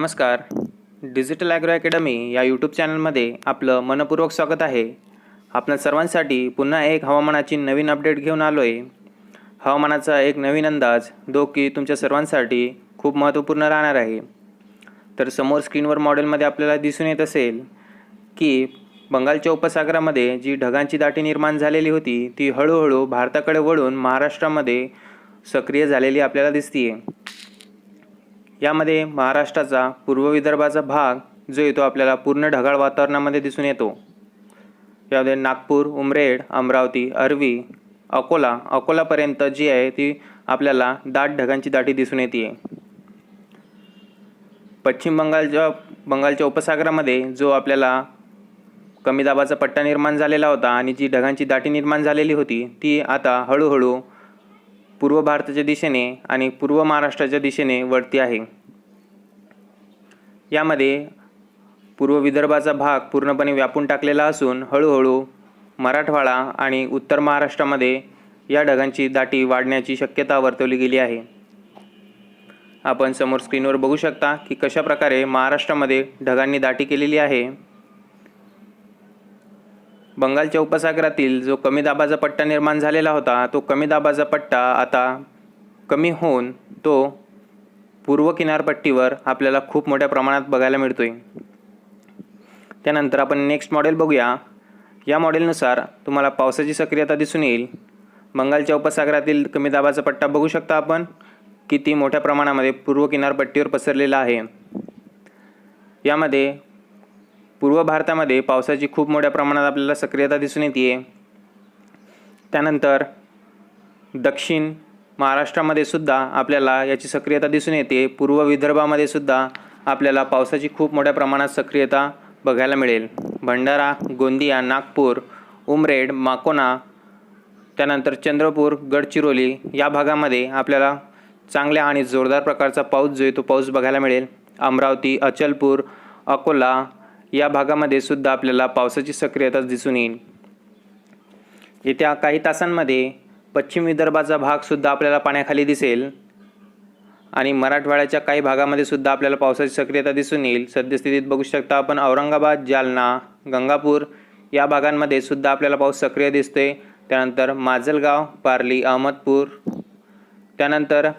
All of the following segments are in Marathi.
नमस्कार. डिजिटल ॲग्रो अकॅडमी या यूट्यूब चॅनलमध्ये आपलं मनपूर्वक स्वागत आहे. आपल्या सर्वांसाठी पुन्हा एक हवामानाची नवीन अपडेट घेऊन आलो आहे. हवामानाचा एक नवीन अंदाज जो की तुमच्या सर्वांसाठी खूप महत्त्वपूर्ण राहणार आहे. तर समोर स्क्रीनवर मॉडेलमध्ये आपल्याला दिसून येत असेल की बंगालच्या उपसागरामध्ये जी ढगांची दाटी निर्माण झालेली होती ती हळूहळू भारताकडे वळून महाराष्ट्रामध्ये सक्रिय झालेली आपल्याला दिसते आहे. यामध्ये महाराष्ट्राचा पूर्व विदर्भाचा भाग जो येतो आपल्याला पूर्ण ढगाळ वातावरणामध्ये दिसून येतो. यामध्ये नागपूर, उमरेड, अमरावती, अर्वी, अकोलापर्यंत जी आहे ती आपल्याला दाट ढगांची दाटी दिसून येते. पश्चिम बंगालच्या उपसागरामध्ये जो आपल्याला कमी दाबाचा पट्टा निर्माण झालेला होता आणि जी ढगांची दाटी निर्माण झालेली होती ती आता हळूहळू पूर्व भारताच्या दिशेने आणि पूर्व महाराष्ट्राच्या दिशेने वळती आहे. यामध्ये पूर्व विदर्भाचा भाग पूर्णपणे व्यापून टाकलेला असून हळूहळू मराठवाडा आणि उत्तर महाराष्ट्रामध्ये या ढगांची दाटी वाढण्याची शक्यता वर्तवली गेली आहे. आपण समोर स्क्रीनवर बघू शकता की कशा प्रकारे महाराष्ट्रामध्ये ढगांनी दाटी केलेली आहे. बंगालच्या उपसागरातील जो कमी दाबाचा पट्टा निर्माण झालेला होता तो कमी दाबाचा पट्टा आता कमी होऊन तो पूर्व किनारपट्टीवर आपल्याला खूप मोठ्या प्रमाणात बघायला मिळतोय. त्यानंतर आपण नेक्स्ट मॉडेल बघूया. या मॉडेलनुसार तुम्हाला पावसाची सक्रियता दिसून येईल. बंगालच्या उपसागरातील कमी दाबाचा पट्टा बघू शकता आपण किती मोठ्या प्रमाणामध्ये पूर्व किनारपट्टीवर पसरलेला आहे. यामध्ये पूर्व भारतामध्ये पावसाची खूप मोठ्या प्रमाणात आपल्याला सक्रियता दिसून येते. त्यानंतर दक्षिण महाराष्ट्रामध्ये सुद्धा आपल्याला याची सक्रियता दिसून येते. पूर्व विदर्भामध्ये सुद्धा आपल्याला पावसाची खूप मोठ्या प्रमाणात सक्रियता बघायला मिळेल. भंडारा, गोंदिया, नागपूर, उमरेड, माकोना, त्यानंतर चंद्रपूर, गडचिरोली या भागामध्ये आपल्याला चांगल्या आणि जोरदार प्रकारचा पाऊस जो आहे तो पाऊस बघायला मिळेल. अमरावती, अचलपूर, अकोला या भागामध्ये सुद्धा आपल्याला पावसाची सक्रियता दिसून येईल. येत्या काही तासांमध्ये पश्चिम विदर्भाचा भाग सुद्धा आपल्याला पाण्याखाली दिसेल आणि मराठवाड्याच्या काही भागामध्ये सुद्धा आपल्याला पावसाची सक्रियता दिसून येईल. सद्यस्थितीत बघू शकता आपण औरंगाबाद, जालना, गंगापूर या भागांमध्ये सुद्धा आपल्याला पाऊस सक्रिय दिसतोय. त्यानंतर माजलगाव, पारली, अहमदपूर, त्यानंतर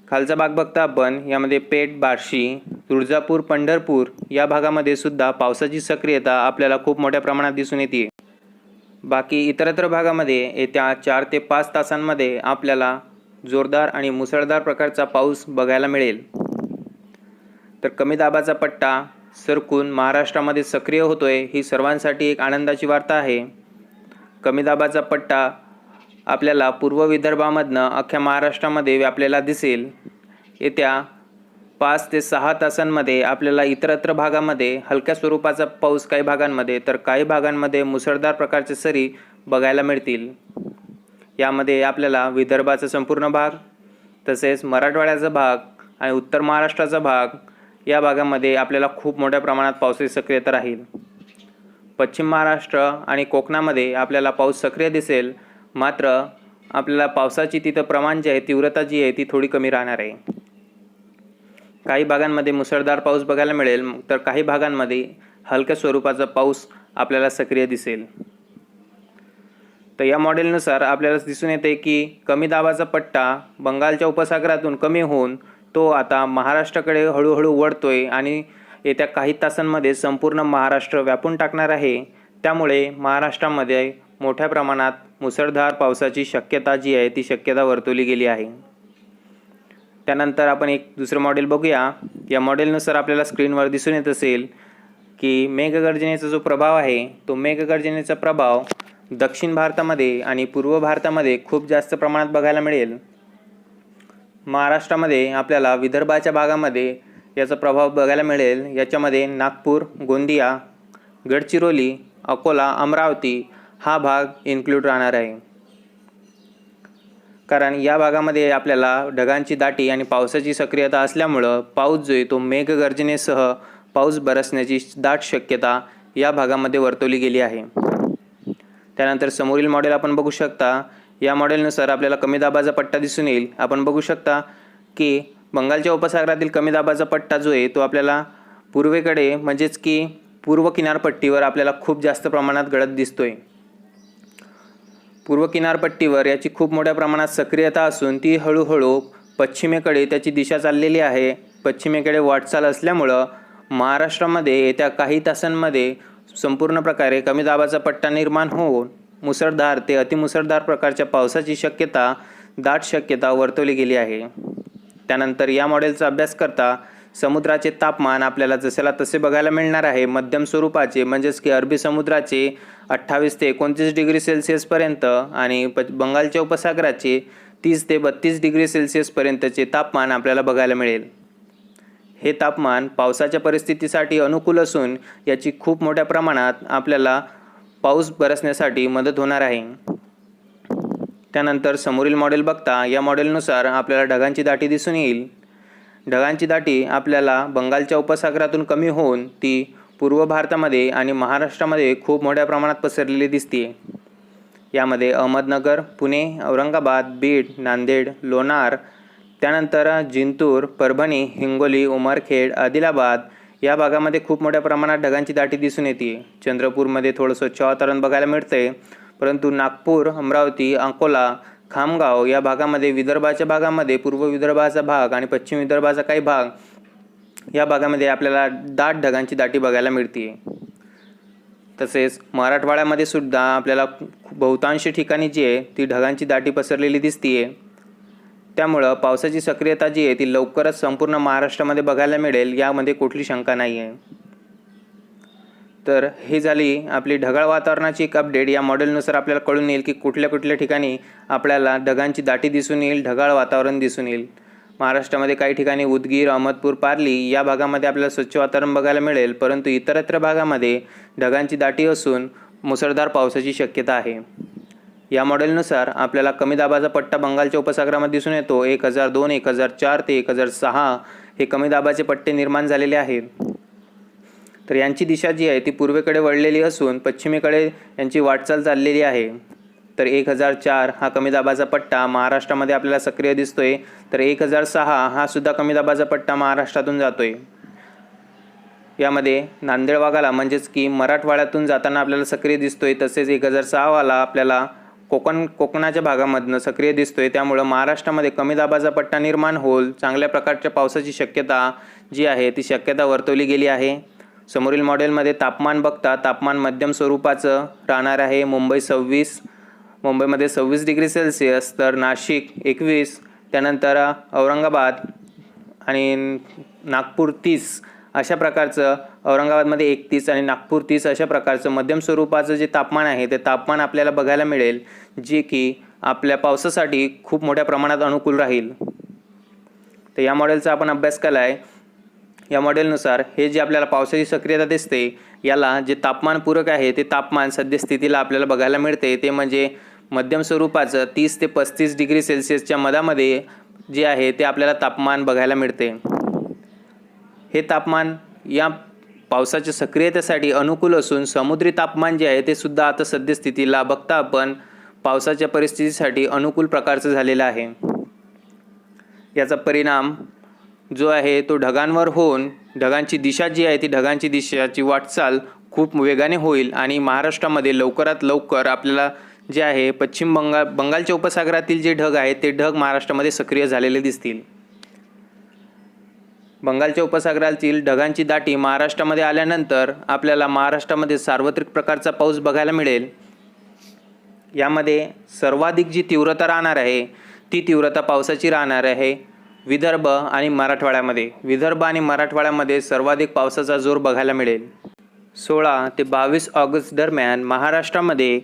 खालचा भाग बघता आपण यामध्ये पेठ, बार्शी, तुळजापूर, पंढरपूर या भागामध्ये सुद्धा पावसाची सक्रियता आपल्याला खूप मोठ्या प्रमाणात दिसून येते. बाकी इतरत्र भागामध्ये येत्या 4 ते 5 तासांमध्ये आपल्याला जोरदार आणि मुसळधार प्रकारचा पाऊस बघायला मिळेल. तर कमी दाबाचा पट्टा सरकून महाराष्ट्रामध्ये सक्रिय होतोय ही सर्वांसाठी एक आनंदाची वार्ता आहे. कमी दाबाचा पट्टा आपल्याला पूर्व विदर्भामधनं अख्ख्या महाराष्ट्रामध्ये व्यापलेला दिसेल. येत्या 5 ते 6 तासांमध्ये आपल्याला इतरत्र भागामध्ये हलक्या स्वरूपाचा पाऊस काही भागांमध्ये तर काही भागांमध्ये मुसळधार प्रकारचे सरी बघायला मिळतील. यामध्ये आपल्याला विदर्भाचा संपूर्ण भाग तसेच मराठवाड्याचा भाग आणि उत्तर महाराष्ट्राचा भाग या भागामध्ये आपल्याला खूप मोठ्या प्रमाणात पावसाची सक्रियता राहील. पश्चिम महाराष्ट्र आणि कोकणामध्ये आपल्याला पाऊस सक्रिय दिसेल. मात्र आपल्याला पावसाची तिथं प्रमाण जे आहे तीव्रता जी आहे ती थोडी कमी राहणार आहे. काही भागांमध्ये मुसळधार पाऊस बघायला मिळेल तर काही भागांमध्ये हलक्या स्वरूपाचा पाऊस आपल्याला सक्रिय दिसेल. तर या मॉडेलनुसार आपल्याला दिसून येते की कमी दाबाचा पट्टा बंगालच्या उपसागरातून कमी होऊन तो आता महाराष्ट्राकडे हळूहळू वळतोय आणि येत्या काही तासांमध्ये संपूर्ण महाराष्ट्र व्यापून टाकणार आहे. त्यामुळे महाराष्ट्रामध्ये मोठ्या प्रमाणात मुसळधार पावसाची शक्यता जी आहे ती शक्यता वर्तवली गेली आहे. त्यानंतर आपण एक दुसरं मॉडेल बघूया. या मॉडेलनुसार आपल्याला स्क्रीनवर दिसून येत असेल की मेघगर्जनेचा जो प्रभाव आहे तो मेघगर्जनेचा प्रभाव दक्षिण भारतामध्ये आणि पूर्व भारतामध्ये खूप जास्त प्रमाणात बघायला मिळेल. महाराष्ट्रामध्ये आपल्याला विदर्भाच्या भागामध्ये याचा प्रभाव बघायला मिळेल. याच्यामध्ये नागपूर, गोंदिया, गडचिरोली, अकोला, अमरावती हा भाग इन्क्लूड राहणार आहे. कारण या भागामध्ये आपल्याला ढगांची दाटी आणि पावसाची सक्रियता असल्यामुळं पाऊस जो आहे तो मेघगर्जनेसह पाऊस बरसण्याची दाट शक्यता या भागामध्ये वर्तवली गेली आहे. त्यानंतर समोरील मॉडेल आपण बघू शकता. या मॉडेलनुसार आपल्याला कमी दाबाचा पट्टा दिसून येईल. आपण बघू शकता की बंगालच्या उपसागरातील कमी दाबाचा पट्टा जो आहे तो आपल्याला पूर्वेकडे म्हणजेच की पूर्व किनारपट्टीवर आपल्याला खूप जास्त प्रमाणात गडद दिसतोय। पूर्व किनारपट्टीवर याची खूप मोठ्या प्रमाणात सक्रियता असून ती हळूहळू पश्चिमेकडे त्याची दिशा चाललेली आहे। पश्चिमेकडे वाटचाल असल्यामुळं महाराष्ट्रामध्ये येत्या काही तासांमध्ये संपूर्ण प्रकारे कमी दाबाचा पट्टा निर्माण होऊन मुसळधार ते अतिमुसळधार प्रकारच्या पावसाची शक्यता, दाट शक्यता वर्तवली गेली आहे। त्यानंतर या मॉडेलचा अभ्यास करता समुद्राचे तापमान आपल्याला जसेला तसे बघायला मिळणार आहे। मध्यम स्वरूपाचे म्हणजेच की अरबी समुद्राचे 28 ते 29 डिग्री सेल्सिअस पर्यंत आणि बंगालच्या उपसागराचे 30 ते 32 डिग्री सेल्सिअस पर्यंतचे तापमान आपल्याला बघायला मिळेल। हे तापमान पावसाच्या परिस्थितीसाठी अनुकूल असून याची खूप मोठ्या प्रमाणात आपल्याला पाऊस बरसण्यासाठी मदत होणार आहे। त्यानंतर समोरील मॉडेल बघता या मॉडेलनुसार आपल्याला ढगांची दाटी दिसून येईल। ढगांची दाटी आपल्याला बंगालच्या उपसागरातून कमी होऊन ती पूर्व भारतामध्ये आणि महाराष्ट्रामध्ये खूप मोठ्या प्रमाणात पसरलेली दिसते। यामध्ये अहमदनगर, पुणे, औरंगाबाद, बीड, नांदेड, लोणार, त्यानंतर जिंतूर, परभणी, हिंगोली, उमरखेड, आदिलाबाद या भागामध्ये खूप मोठ्या प्रमाणात ढगांची दाटी दिसून येते। चंद्रपूरमध्ये थोडं स्वच्छ वातावरण बघायला मिळते, परंतु नागपूर, अमरावती, अकोला, खामगाव या भागामध्ये, विदर्भाच्या भागामध्ये, पूर्व विदर्भाचा भाग आणि पश्चिम विदर्भाचा काही भाग या भागामध्ये आपल्याला दाट ढगांची दाटी बघायला मिळते। तसेच मराठवाड्यामध्ये सुद्धा आपल्याला बहुतांश ठिकाणी जी आहे ती ढगांची दाटी पसरलेली दिसते। त्यामुळं पावसाची सक्रियता जी आहे ती लवकरच संपूर्ण महाराष्ट्रामध्ये बघायला मिळेल, यामध्ये कुठली शंका नाही आहे। तर ही झाली आपली ढगाळ वातावरणाची एक अपडेट। या मॉडेलनुसार आपल्याला कळून येईल की कुठल्या कुठल्या ठिकाणी आपल्याला ढगांची दाटी दिसून येईल, ढगाळ वातावरण दिसून येईल। महाराष्ट्रामध्ये काही ठिकाणी उदगीर, अहमदपूर, पारली या भागामध्ये आपल्याला स्वच्छ वातावरण बघायला मिळेल, परंतु इतरत्र भागामध्ये ढगांची दाटी असून मुसळधार पावसाची शक्यता आहे। या मॉडेलनुसार आपल्याला कमी दाबाचा पट्टा बंगालच्या उपसागरामध्ये दिसून येतो। 1002, 1004 ते 1006 हे कमी दाबाचे पट्टे निर्माण झालेले आहेत। तर यांची दिशा जी आहे ती पूर्वेकडे वळलेली असून पश्चिमेकडे यांची वाटचाल चाललेली आहे। तर 1004 हा कमी दाबाचा पट्टा महाराष्ट्रामध्ये आपल्याला सक्रिय दिसतोय, तर 1006 हा सुद्धा कमी दाबाचा पट्टा महाराष्ट्रातून जातोय। यामध्ये नांदेड भागाला म्हणजेच की मराठवाड्यातून जाताना आपल्याला सक्रिय दिसतोय, तसेच 1006 वाला आपल्याला कोकणाच्या भागामधनं सक्रिय दिसतोय। त्यामुळे महाराष्ट्रामध्ये कमी दाबाचा पट्टा निर्माण होईल, चांगल्या प्रकारच्या पावसाची शक्यता जी आहे ती शक्यता वर्तवली गेली आहे। समोरील मॉडेलमध्ये तापमान बघता तापमान मध्यम स्वरूपाचं राहणार आहे। मुंबईमध्ये 26 डिग्री सेल्सिअस, तर नाशिक 21, त्यानंतर औरंगाबाद आणि नागपूर 30 अशा प्रकारचं, औरंगाबादमध्ये 31 आणि नागपूर 30 अशा प्रकारचं मध्यम स्वरूपाचं जे तापमान आहे ते तापमान आपल्याला बघायला मिळेल, जे की आपल्या पावसासाठी खूप मोठ्या प्रमाणात अनुकूल राहील। तर या मॉडेलचा आपण अभ्यास केला आहे। या मॉडेलनुसार हे जे आपल्याला पावसाची सक्रियता दिसते याला जे तापमान पूरक आहे ते तापमान सद्यस्थितीला आपल्याला बघायला मिळते, ते म्हणजे मध्यम स्वरूपाचं 30 ते 35 डिग्री सेल्सिअसच्या मधामध्ये जे आहे ते आपल्याला तापमान बघायला मिळते। हे तापमान या पावसाच्या सक्रियतेसाठी अनुकूल असून समुद्री तापमान जे आहे ते सुद्धा आता सद्यस्थितीला बघता आपण पावसाच्या परिस्थितीसाठी अनुकूल प्रकारचं झालेलं आहे। याचा परिणाम जो आहे तो ढगांवर होऊन ढगांची दिशा जी आहे ती ढगांची दिशाची वाटचाल खूप वेगाने होईल आणि महाराष्ट्रामध्ये लवकरात लवकर आपल्याला जे आहे बंगालच्या उपसागरातील जे ढग आहेत ते ढग महाराष्ट्रामध्ये सक्रिय झालेले दिसतील। बंगालच्या उपसागरातील ढगांची दाटी महाराष्ट्रामध्ये आल्यानंतर आपल्याला महाराष्ट्रामध्ये सार्वत्रिक प्रकारचा पाऊस बघायला मिळेल। यामध्ये सर्वाधिक जी तीव्रता राहणार आहे ती तीव्रता पावसाची राहणार आहे विदर्भ आणि मराठवाड्यामध्ये। विदर्भ आणि मराठवाड्यामध्ये सर्वाधिक पावसाचा जोर बघायला मिळेल। 16 ते 22 ऑगस्ट दरम्यान महाराष्ट्रामध्ये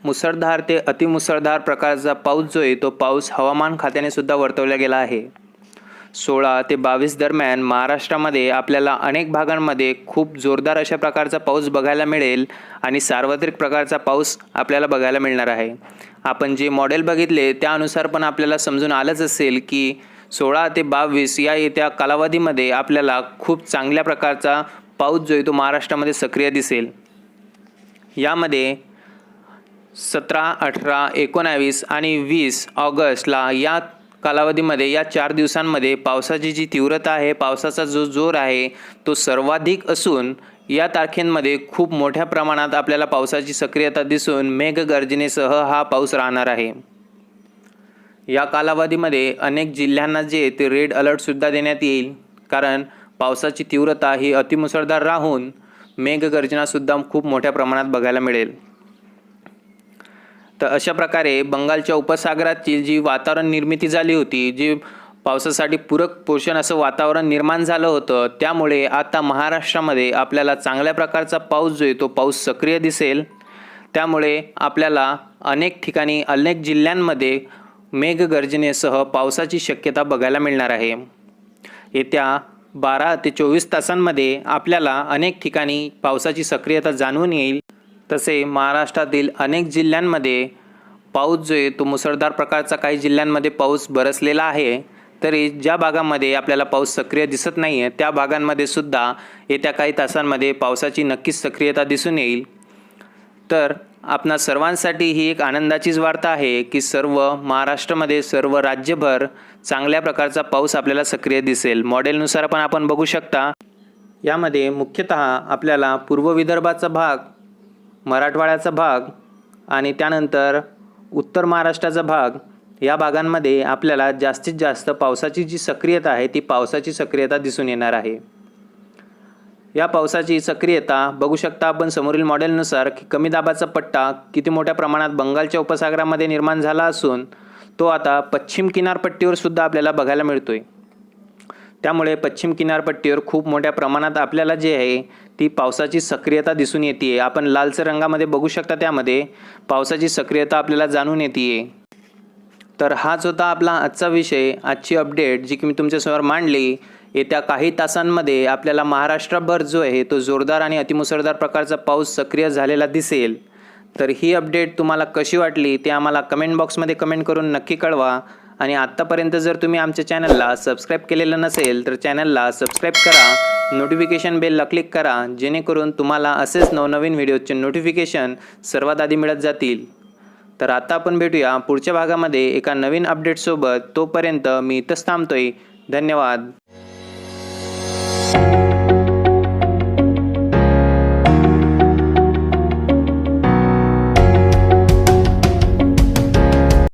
मुसळधार ते अतिमुसळधार प्रकारचा पाऊस जो आहे तो पाऊस हवामान खात्याने सुद्धा वर्तवला गेला आहे। 16 ते 22 दरम्यान महाराष्ट्रामध्ये आपल्याला अनेक भागांमध्ये खूप जोरदार अशा प्रकारचा पाऊस बघायला मिळेल आणि सार्वत्रिक प्रकारचा पाऊस आपल्याला बघायला मिळणार आहे। आपण जे मॉडेल बघितले त्यानुसार पण आपल्याला समजून आलंच असेल की 16 ते 22 या येत्या कालावधीमध्ये आपल्याला खूप चांगल्या प्रकारचा पाऊस जो आहे तो महाराष्ट्रामध्ये सक्रिय दिसेल। यामध्ये 17, 18, 19 आणि 20 ऑगस्टला या कालावधीमध्ये या 4 दिवसांमध्ये पावसाची जी तीव्रता आहे, पावसाचा जो जोर आहे तो सर्वाधिक असून या तारखेंमध्ये खूप मोठ्या प्रमाणात आपल्याला पावसाची सक्रियता दिसून मेघगर्जनेसह हा पाऊस राहणार आहे। या कालावधीमध्ये अनेक जिल्ह्यांना जे ते रेड अलर्टसुद्धा देण्यात येईल, कारण पावसाची तीव्रता ही अतिमुसळधार राहून मेघगर्जनासुद्धा खूप मोठ्या प्रमाणात बघायला मिळेल। तर अशा प्रकारे बंगालच्या उपसागरातील जी वातावरण निर्मिती झाली होती, जी पावसासाठी पूरक पोषण असं वातावरण निर्माण झालं होतं, त्यामुळे आता महाराष्ट्रामध्ये आपल्याला चांगल्या प्रकारचा पाऊस जो आहे तो पाऊस सक्रिय दिसेल। त्यामुळे आपल्याला अनेक ठिकाणी अनेक जिल्ह्यांमध्ये मेघगर्जनेसह पावसाची शक्यता बघायला मिळणार आहे। येत्या 12 ते 24 तासांमध्ये आपल्याला अनेक ठिकाणी पावसाची सक्रियता जाणवून येईल। तसे महाराष्ट्रातील अनेक जिल्ह्यांमध्ये पाऊस जो आहे तो मुसळधार प्रकारचा काही जिल्ह्यांमध्ये पाऊस बरसलेला आहे, तरी ज्या भागामध्ये आपल्याला पाऊस सक्रिय दिसत नाही आहे त्या भागांमध्ये सुद्धा येत्या काही तासांमध्ये पावसाची नक्कीच सक्रियता दिसून येईल। तर आपणा सर्वांसाठी ही एक आनंदाचीच वार्ता आहे की सर्व महाराष्ट्रामध्ये सर्व राज्यभर चांगल्या प्रकारचा पाऊस आपल्याला सक्रिय दिसेल। मॉडेलनुसार पण आपण बघू शकता, यामध्ये मुख्यतः आपल्याला पूर्व विदर्भाचा भाग, मराठवाड्याचा भाग आणि त्यानंतर उत्तर महाराष्ट्राचा भाग, या भागांमध्ये आपल्याला जास्तीत जास्त पावसाची जी सक्रियता आहे ती पावसाची सक्रियता दिसून येणार आहे। या पावसाची सक्रियता बघू शकता आपण समोरील मॉडेलनुसार की कमी दाबाचा पट्टा किती मोठ्या प्रमाणात बंगालच्या उपसागरामध्ये निर्माण झाला असून तो आता पश्चिम किनारपट्टीवर सुद्धा आपल्याला बघायला मिळतोय। त्यामुळे पश्चिम किनारपट्टीवर खूप मोठ्या प्रमाणात आपल्याला जे आहे ती पावसाची सक्रियता दिसून येते। आपण लालसर रंगामध्ये बघू शकता, त्यामध्ये पावसाची सक्रियता आपल्याला जाणून येते। तर हाच होता आपला आजचा विषय, आजची अपडेट जी की मी तुमच्यासमोर मांडली। येत्या काही तासांमध्ये आपल्याला महाराष्ट्रभर जो आहे तो जोरदार आणि अतिमुसळधार प्रकारचा पाऊस सक्रिय झालेला दिसेल। तर ही अपडेट तुम्हाला कशी वाटली ते आम्हाला कमेंट बॉक्समध्ये कमेंट करून नक्की कळवा। आणि आत्तापर्यंत जर तुम्ही आमच्या चॅनलला सबस्क्राईब केलेलं नसेल तर चॅनलला सबस्क्राईब करा, नोटिफिकेशन बेलला क्लिक करा, जेणेकरून तुम्हाला असेच नवनवीन व्हिडिओचे नोटिफिकेशन सर्वात आधी मिळत जातील। तर आता आपण भेटूया पुढच्या भागामध्ये एका नवीन अपडेटसोबत। तोपर्यंत मी इथंच थांबतोय। धन्यवाद।